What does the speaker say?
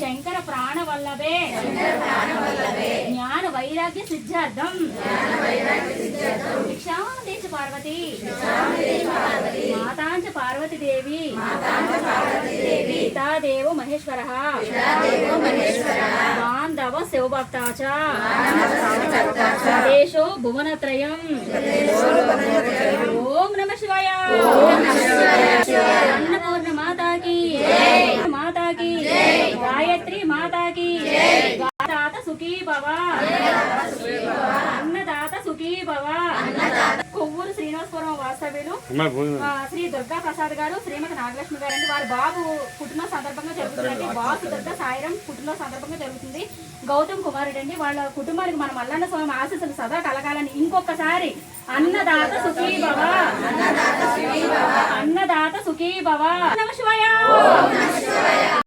శంకర ప్రాణవల్లభే జ్ఞాన వైరాగ్య సిద్ధార్థం భిక్షాందేశ పార్వతి మాతాంచ పార్వతి దేవి పితాదేవో మహేశ్వరః బాంధవ శివభక్తా చ దేశో భువనత్రయం ఓం నమః శివాయ अन्नपूर्ण माता की गायत्री माता की दाता सुखी भव अन्नदाता सुखी भव కొవ్వూరు శ్రీనివాసపురం వాస్తవ్యులు శ్రీ దుర్గా ప్రసాద్ గారు శ్రీమతి నాగలక్ష్మి గారు అండి. వారి బాబు పుట్టిన సందర్భంగా జరుగుతుందండి. బాసు దుర్గా సాయిరం పుట్టిన సందర్భంగా జరుగుతుంది. గౌతమ్ కుమారుడు అండి. వాళ్ళ కుటుంబానికి మన మల్లన్న స్వామి ఆశీస్సులు సదా కలగాలని ఇంకొకసారి అన్నదాత సుఖీ భవ అన్నదాత సుఖీ భవ నమః శివాయ.